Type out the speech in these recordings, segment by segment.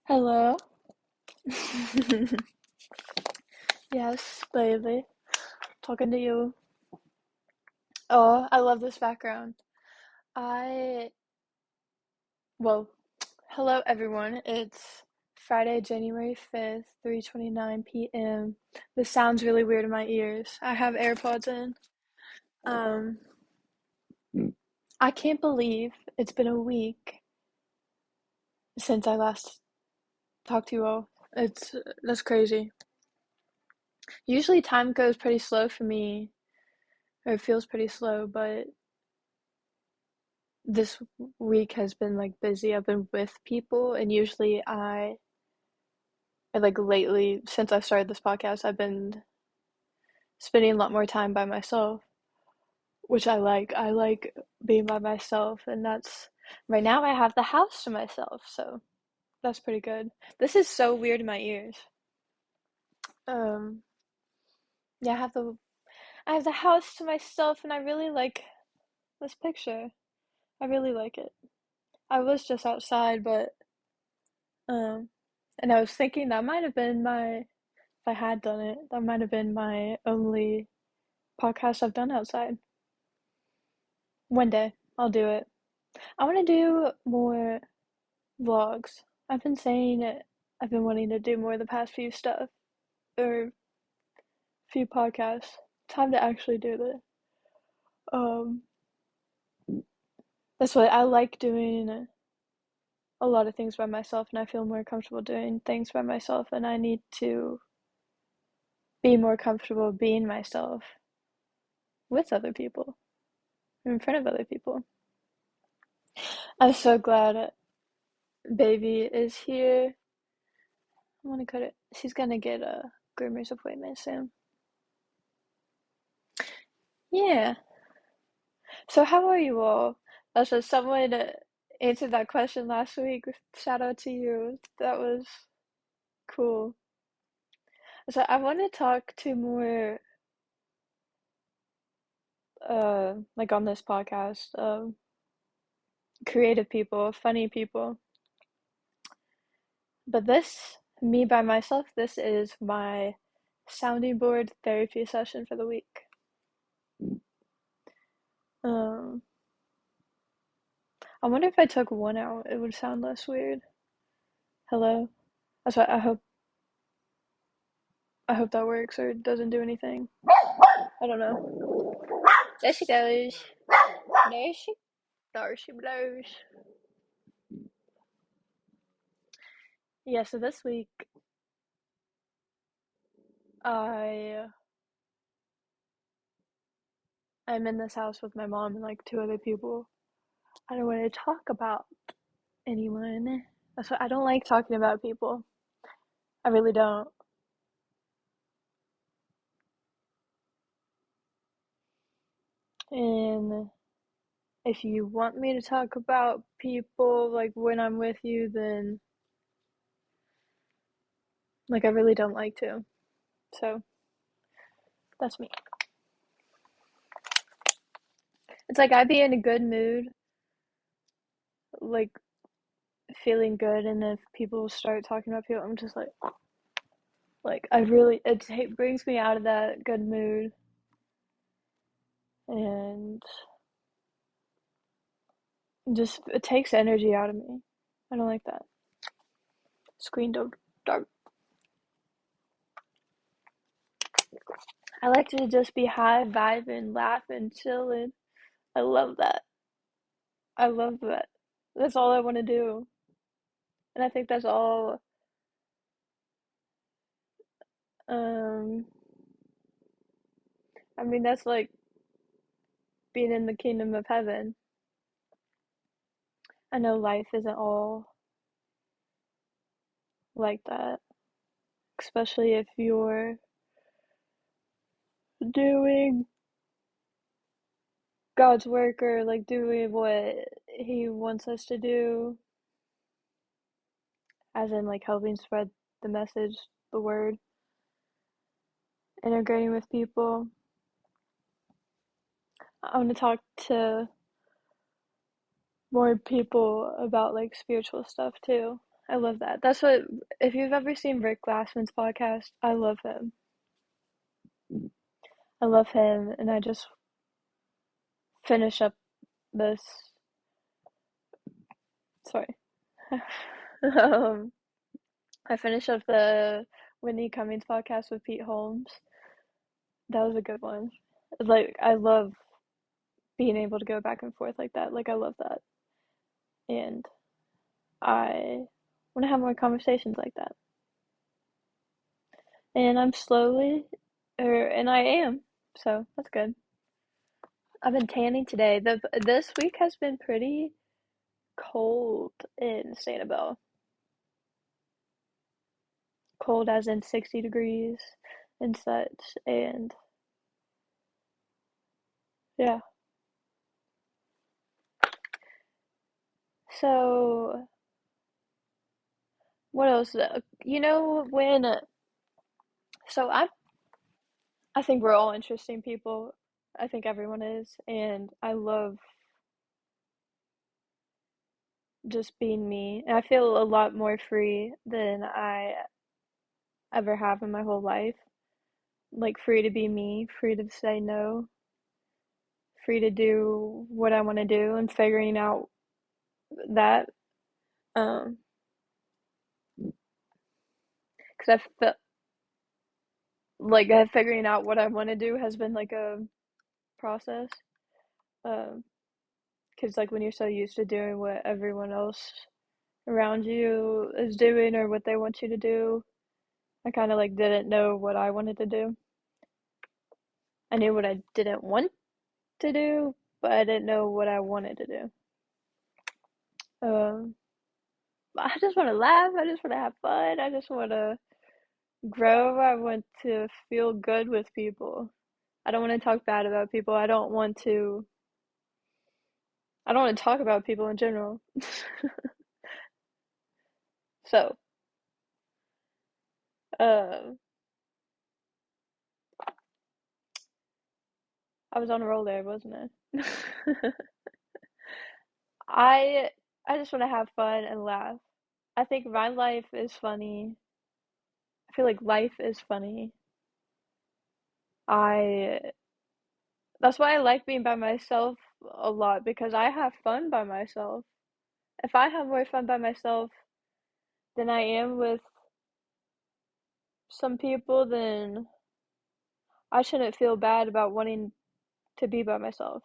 Hello. Yes, baby. Talking to you. Oh, I love this background. I, well, hello everyone. It's Friday, January 5th, 3:29 p.m. This sounds really weird in my ears. I have AirPods in. Um, I can't believe it's been a week since I last talked to you all. That's crazy. Usually time goes pretty slow for me, or it feels pretty slow, but this week has been like busy. I've been with people, and usually like lately, since I've started this podcast, I've been spending a lot more time by myself, which I like. I like being by myself, and that's right now I have the house to myself, so that's pretty good. This is so weird in my ears. Um, yeah, I have the house to myself, and I really like this picture. I really like it. I was just outside, but um, and I was thinking that might have been my if I had done it, that might have been my only podcast I've done outside. One day, I'll do it. I want to do more vlogs. I've been saying it. I've been wanting to do more the past few stuff or few podcasts. Time to actually do this. Um, that's what I like doing a lot of things by myself, and I feel more comfortable doing things by myself, and I need to be more comfortable being myself with other people, in front of other people. I'm so glad baby is here. I want to go to. She's gonna get a groomer's appointment soon. Yeah. So how are you all? Also, someone answered that question last week. Shout out to you. That was cool. So I want to talk to more, like on this podcast, creative people, funny people. But this, me by myself, this is my sounding board therapy session for the week. Um, I wonder if I took one out, it would sound less weird. Hello? That's what I hope that works or it doesn't do anything. I don't know. There she goes. There she blows. Yeah, so this week I I'm in this house with my mom and like two other people. I don't want to talk about anyone. That's what I don't like talking about people. I really don't. And if you want me to talk about people like when I'm with you, then like I really don't like to. So that's me. It's like I be in a good mood, like feeling good, and if people start talking about people, I'm just like I really it brings me out of that good mood, and just it takes energy out of me. I don't like that. Screen dog, dog. I like to just be high vibing, laughing, chilling. I love that. I love that. That's all I want to do, and I think that's all. Um, I mean that's like being in the kingdom of heaven. I know life isn't all like that, especially if you're doing God's work or like doing what He wants us to do, as in like helping spread the message, the word, integrating with people. I want to talk to more people about like spiritual stuff too. I love that. That's what, if you've ever seen Rick Glassman's podcast, I love him. I love him, and I just finish up this, sorry. um, I finished up the Whitney Cummings podcast with Pete Holmes. That was a good one. Like, I love being able to go back and forth like that. Like, I love that. And I want to have more conversations like that. And I'm slowly, and I am. So that's good. I've been tanning today. This week has been pretty cold in Sanibel. Cold as in 60 degrees and such. And yeah. So what else? You know when so I think we're all interesting people. I think everyone is, and I love just being me. And I feel a lot more free than I ever have in my whole life. Like free to be me, free to say no, free to do what I want to do, and figuring out that. Um, because I felt like figuring out what I want to do has been like a process. Um, because like when you're so used to doing what everyone else around you is doing or what they want you to do, I kind of like didn't know what I wanted to do. I knew what I didn't want to do, but I didn't know what I wanted to do. Um, I just want to laugh. I just want to have fun. I just want to grow. I want to feel good with people. I don't want to talk bad about people. I don't want to talk about people in general. So, uh, I was on a roll there, wasn't I? I I just want to have fun and laugh. I think my life is funny. I feel like life is funny. I That's why I like being by myself a lot because I have fun by myself. If I have more fun by myself than I am with some people, then I shouldn't feel bad about wanting to be by myself.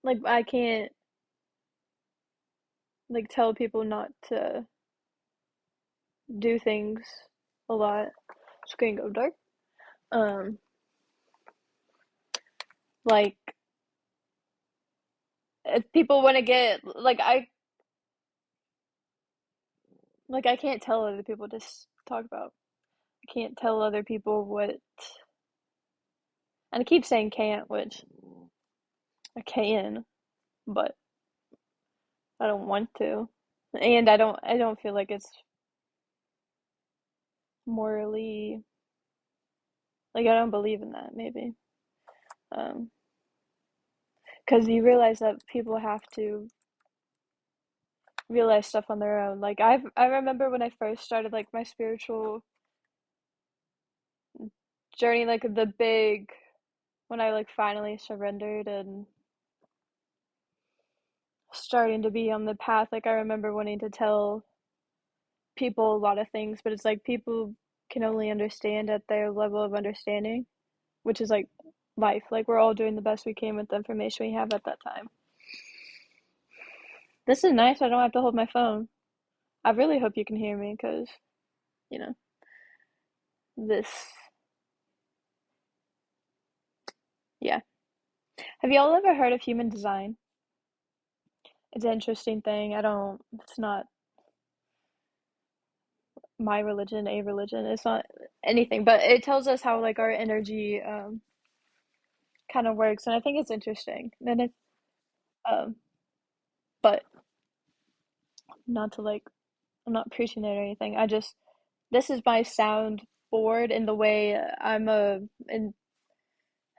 Like I can't like tell people not to do things a lot. It's gonna go dark. Um, like if people want to get like I can't tell other people to talk about. I can't tell other people what, and I keep saying can't, which I can, but I don't want to, and I don't feel like it's morally like I don't believe in that maybe, um, because you realize that people have to realize stuff on their own. Like I remember when I first started like my spiritual journey, like the big when I like finally surrendered and starting to be on the path. Like I remember wanting to tell people a lot of things, but it's like people can only understand at their level of understanding, which is like life. Like we're all doing the best we can with the information we have at that time. This is nice. I don't have to hold my phone. I really hope you can hear me because, you know, this, yeah. Have y'all ever heard of human design? It's an interesting thing. It's not my religion, a religion. It's not anything, but it tells us how like our energy kind of works, and I think it's interesting. And um, but not to like, I'm not preaching it or anything. This is my sound board in the way in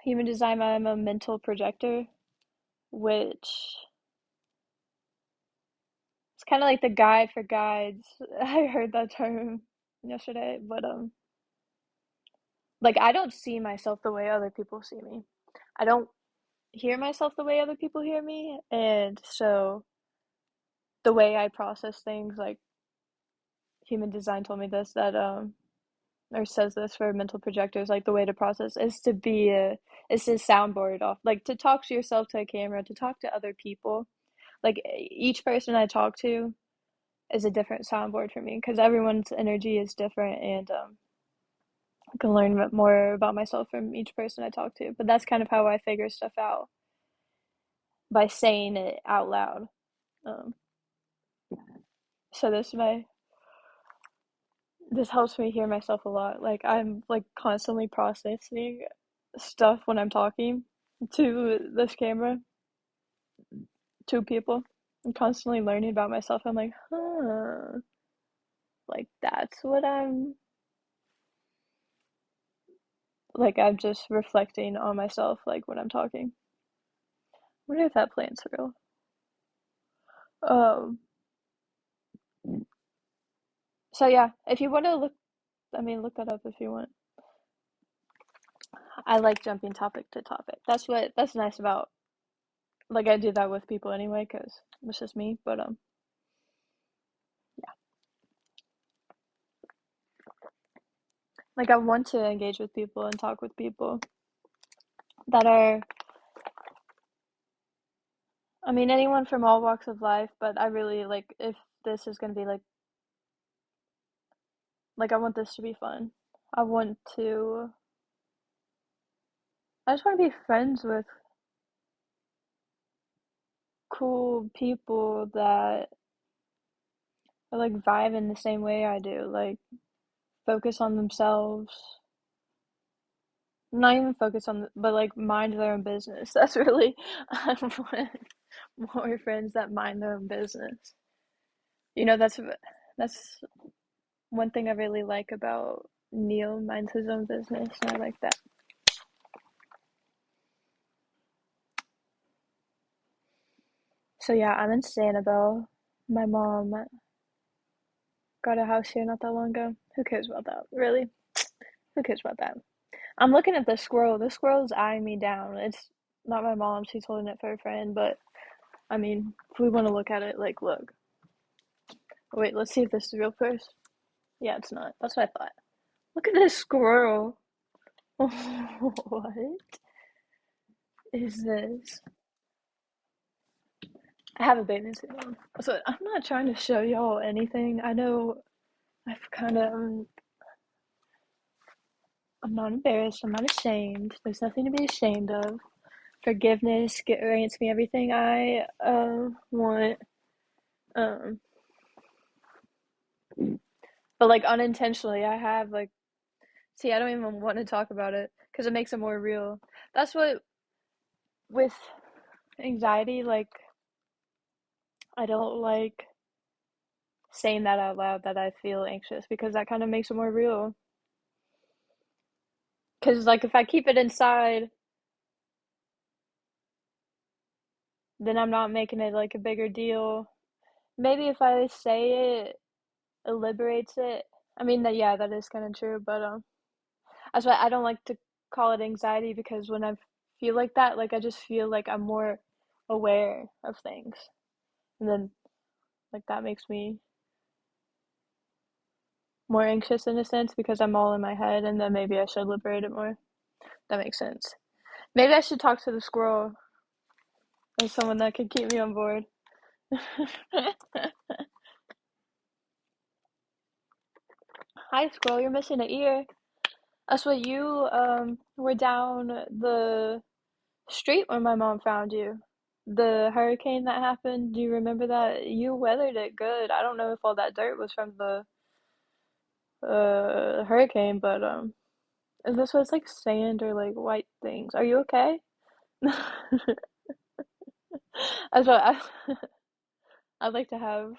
human design, I'm a mental projector, which kind of like the guide for guides. I heard that term yesterday, but like I don't see myself the way other people see me. I don't hear myself the way other people hear me, and so the way I process things, like human design told me this that or says this for mental projectors, like the way to process is to be a is to soundboard off, like to talk to yourself to a camera, to talk to other people. Like each person I talk to is a different soundboard for me because everyone's energy is different, and I can learn more about myself from each person I talk to. But that's kind of how I figure stuff out by saying it out loud. Um, so this helps me hear myself a lot. Like I'm like constantly processing stuff when I'm talking to this camera, to people. I'm constantly learning about myself. I'm like, huh, like that's what I'm just reflecting on myself like when I'm talking. I wonder if that plant's real. Um, so yeah, if you want to look, I mean, look that up if you want. I like jumping topic to topic. That's nice about, like I do that with people anyway, because it's just me. But yeah, like I want to engage with people and talk with people that are, I mean, anyone from all walks of life. But I really like if this is gonna be like I want this to be fun. I want to. I just want to be friends with cool people that are like vibe in the same way I do. Like focus on themselves. Not even focus on, but like mind their own business. That's really, I want more friends that mind their own business. That's one thing I really like about Neil minds his own business, and I like that. So yeah, I'm in Sanibel. My mom got a house here not that long ago. Who cares about that? Really? Who cares about that? I'm looking at the squirrel. The squirrel is eyeing me down. It's not my mom. She's holding it for a friend, but I mean, if we want to look at it, like, look. Wait, let's see if this is real first. Yeah, it's not. That's what I thought. Look at this squirrel. What is this? I have a bathing suit on. So I'm not trying to show y'all anything. I know I've kind of, I'm not embarrassed. I'm not ashamed. There's nothing to be ashamed of. Forgiveness grants me everything I want. Um, but like unintentionally, I have like, see, I don't even want to talk about it because it makes it more real. That's what with anxiety, like, I don't like saying that out loud that I feel anxious because that kind of makes it more real. Because, like, if I keep it inside, then I'm not making it like a bigger deal. Maybe if I say it, it liberates it. I mean, yeah, that is kind of true, but that's why I don't like to call it anxiety because when I feel like that, like, I just feel like I'm more aware of things. And then, like, that makes me more anxious in a sense because I'm all in my head, and then maybe I should liberate it more. That makes sense. Maybe I should talk to the squirrel as someone that could keep me on board. Hi, squirrel, you're missing an ear. That's what you were down the street when my mom found you. The hurricane that happened, do you remember that? You weathered it good. I don't know if all that dirt was from the hurricane, but this was like sand or like white things. Are you okay? That's what I'd like to have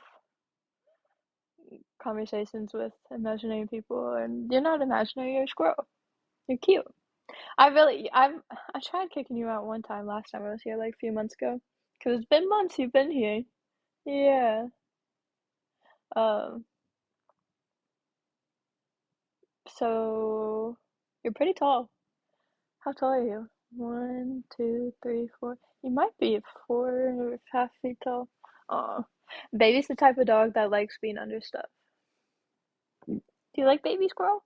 conversations with imaginary people, and you're not imaginary, you're a squirrel. You're cute. I tried kicking you out one time last time I was here, like a few months ago, because it's been months you've been here. Yeah. Um, so you're pretty tall. How tall are you? 1, 2, 3, 4. You might be 4.5 feet tall. Aw. Baby's the type of dog that likes being under stuff. Do you like baby squirrel?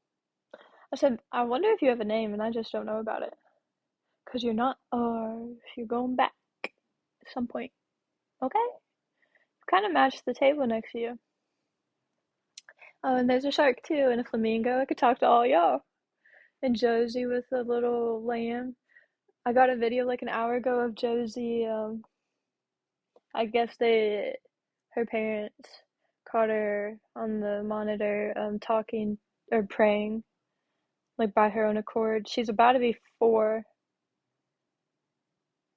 I said, I wonder if you have a name and I just don't know about it. Because you're not ours. You're going back at some point. Okay? Kind of match the table next to you. Oh, and there's a shark too, and a flamingo. I could talk to all y'all. And Josie with the little lamb. I got a video like an hour ago of Josie. I guess her parents caught her on the monitor, talking or praying, like by her own accord. She's about to be 4,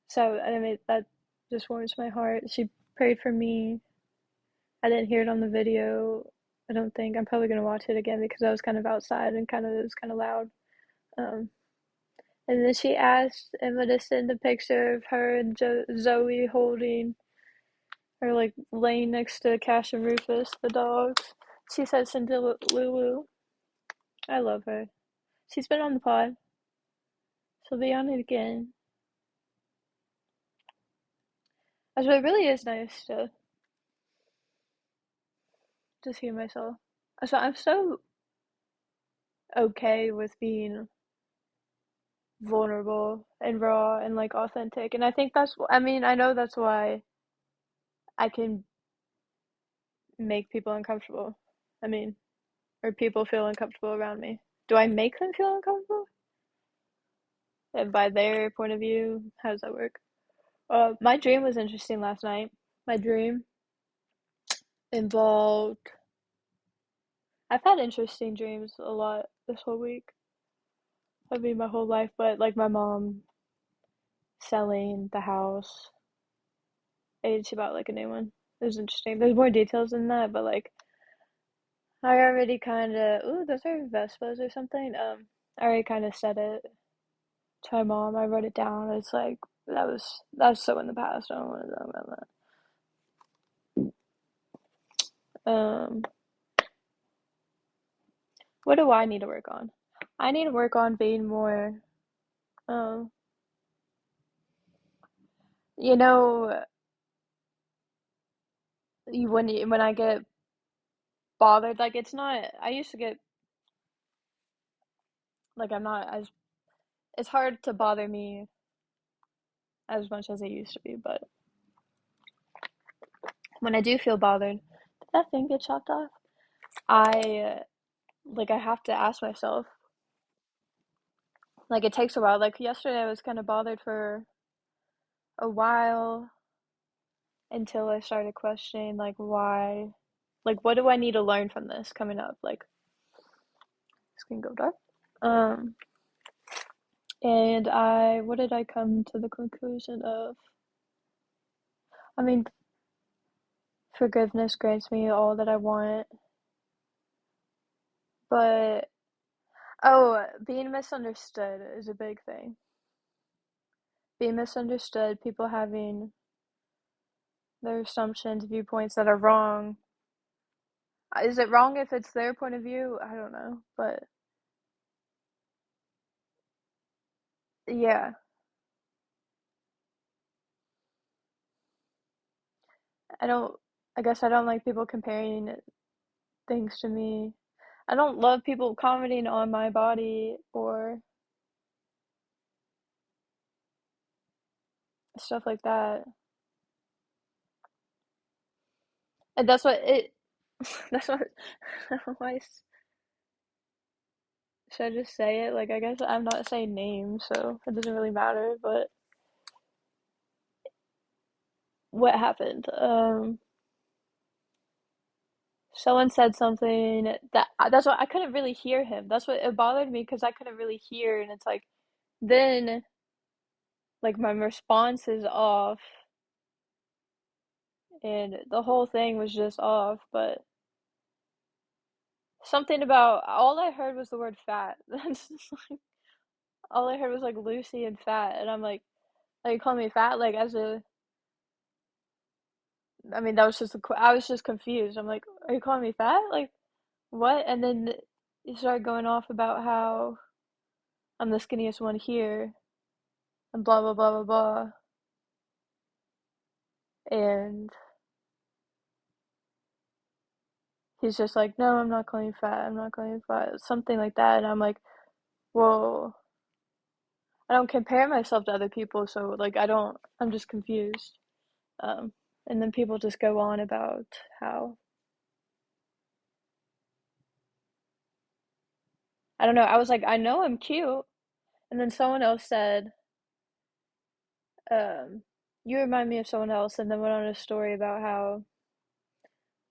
so I mean that just warms my heart. She prayed for me. I didn't hear it on the video. I don't think. I'm probably gonna watch it again because I was kind of outside and it was kind of loud. Um, and then she asked Emma to send a picture of her and Zoe holding or like laying next to Cash and Rufus, the dogs. She said send to Lulu. I love her. She's been on the pod. She'll be on it again. So it really is nice to just hear myself. So I'm so okay with being vulnerable and raw and like authentic. And I think I mean, I know that's why I can make people uncomfortable. I mean, or people feel uncomfortable around me. Do I make them feel uncomfortable? And by their point of view, how does that work? My dream was interesting last night. My dream involved. I've had interesting dreams a lot this whole week. I mean, my whole life, but like my mom selling the house. And she bought like a new one. It was interesting. There's more details than that, but like I already kind of. Ooh, those are Vespas or something. I already kind of said it to my mom. I wrote it down. It's like that's so in the past. I don't want to know about that. What do I need to work on? I need to work on being more. Um, you know, when I get bothered, like it's not. I used to get like I'm not as. It's hard to bother me as much as it used to be, but when I do feel bothered, did that thing get chopped off? I like I have to ask myself. Like it takes a while. Like yesterday, I was kind of bothered for a while until I started questioning like why, like what do I need to learn from this coming up? Like this can go dark. Um, and what did I come to the conclusion of? I mean, forgiveness grants me all that I want, but oh, being misunderstood is a big thing. Being misunderstood, people having their assumptions, viewpoints that are wrong. Is it wrong if it's their point of view? I don't know, but yeah, I don't. I guess I don't like people comparing things to me. I don't love people commenting on my body or stuff like that. And that's what it. That's what. Why should I just say it? Like I guess I'm not saying names, so it doesn't really matter. But what happened? Someone said something that's what I couldn't really hear him. That's what it bothered me because I couldn't really hear, and it's like then like my response is off, and the whole thing was just off. But something about all I heard was the word fat. That's just like all I heard was like Lucy and fat, and I'm like you call me fat like as a I mean, that was just I was just confused. I'm like, are you calling me fat? Like, what? And then he started going off about how I'm the skinniest one here and blah blah blah blah blah. And he's just like, no, I'm not calling you fat. I'm not calling you fat. Something like that. And I'm like, well, I don't compare myself to other people, so like I'm just confused. Um, and then people just go on about how, I don't know, I was like, I know I'm cute. And then someone else said, um, you remind me of someone else, and then went on a story about how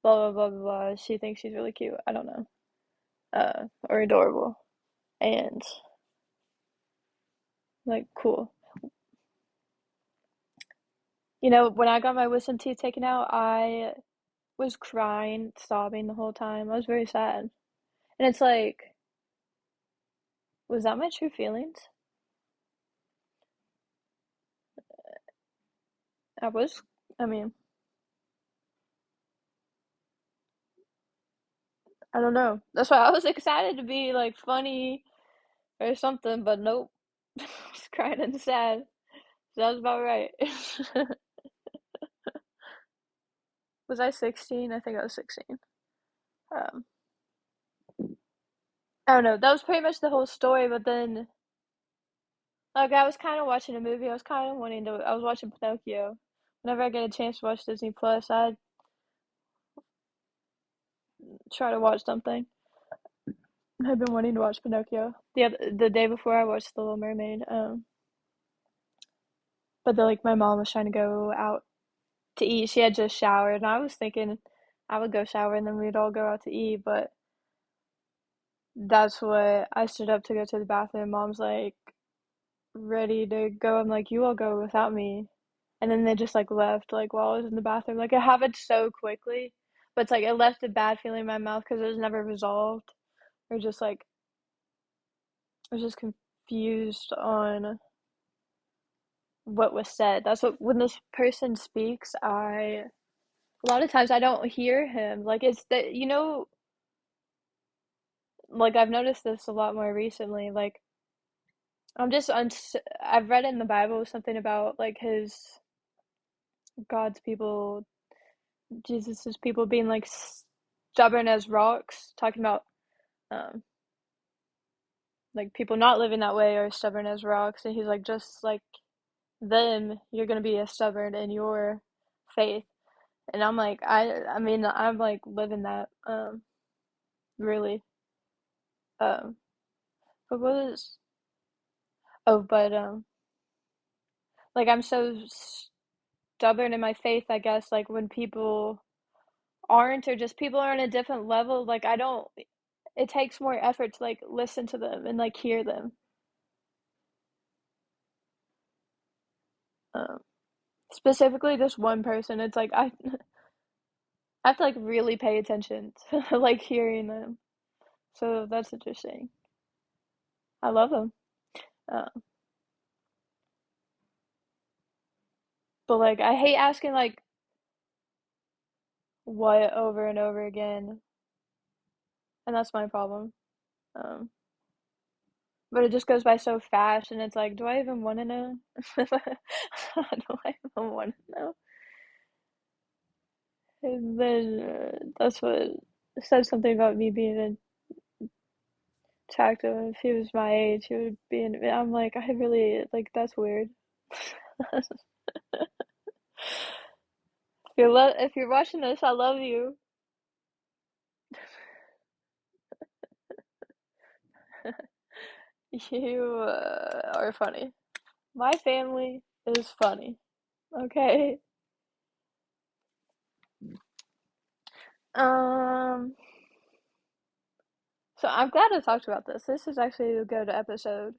blah blah blah blah blah. She thinks she's really cute. I don't know, or adorable, and like cool. You know, when I got my wisdom teeth taken out, I was crying, sobbing the whole time. I was very sad, and it's like, was that my true feelings? I was. I mean, I don't know. That's why I was excited to be like funny or something, but nope. I was crying and sad. So that was about right. Was I 16? I think I was 16. Um, I don't know. That was pretty much the whole story, but then, like, I was kind of watching a movie. I was kind of wanting to, I was watching Pinocchio. Whenever I get a chance to watch Disney Plus, I try to watch something. I've been wanting to watch Pinocchio. The day before I watched The Little Mermaid. But then, like, my mom was trying to go out to eat. She had just showered, and I was thinking I would go shower and then we'd all go out to eat, but that's what I stood up to go to the bathroom. Mom's like ready to go. I'm like, you all go without me. And then they just like left like while I was in the bathroom. Like it happened so quickly, but it's like it left a bad feeling in my mouth because it was never resolved. Or just like I was just confused on what was said. That's what when this person speaks, a lot of times I don't hear him. Like it's that like I've noticed this a lot more recently. Like I'm just I've read in the Bible something about like his God's people, Jesus's people being like stubborn as rocks, talking about um like people not living that way are stubborn as rocks, and he's like just like them, you're gonna be as stubborn in your faith. And I'm like I mean I'm like living that really um but what is but like I'm so stubborn in my faith, I guess, like when people aren't, or just people are on a different level, like I don't, it takes more effort to like listen to them and like hear them. um Specifically this one person, it's like I have to like really pay attention to like hearing them, so that's interesting. I love them. uh, but like I hate asking like what over and over again, and that's my problem. um but it just goes by so fast, and it's like, do I even want to know? Do I even want to know? And then that's what said something about me being attractive. If he was my age, he would be in. I'm like, I really like that's weird. If you're watching this, I love you. You are funny. My family is funny. Okay. Um. So I'm glad I talked about this. This is actually a good episode.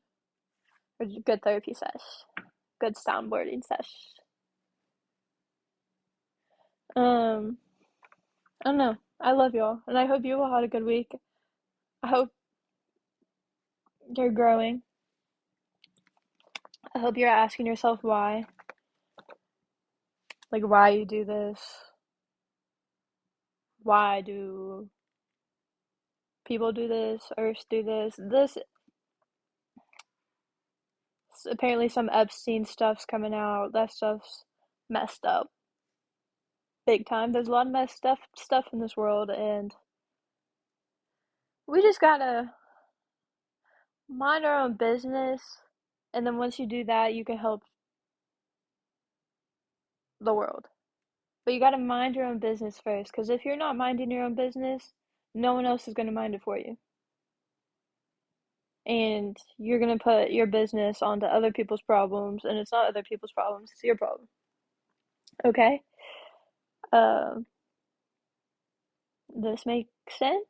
A good therapy sesh. Good soundboarding sesh. Um. I don't know. I love y'all, and I hope you all had a good week. I hope you're growing. I hope you're asking yourself why, like why you do this. why do people do this, Earths do this. Apparently some Epstein stuff's coming out. That stuff's messed up big time. There's a lot of messed stuff in this world, and we just gotta mind our own business. And then once you do that, you can help the world. But you gotta mind your own business first, because if you're not minding your own business, no one else is gonna mind it for you. And you're gonna put your business onto other people's problems, and it's not other people's problems, it's your problem. Okay? Um, this makes sense?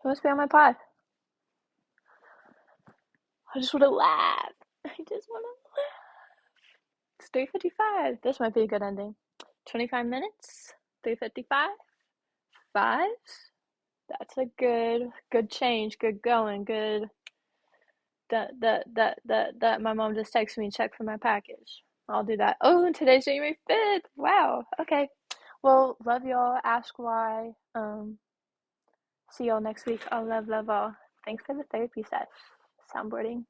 Who must be on my pod? I just wanna laugh. I just wanna laugh. It's 3:55. This might be a good ending. 25 minutes? 3:55? Fives? That's a good change, good going, good. That my mom just texted me and checked for my package. I'll do that. Oh, and today's January 5th. Wow. Okay. Well, love y'all. Ask why. See y'all next week. I love all. Thanks for the therapy set. Soundboarding.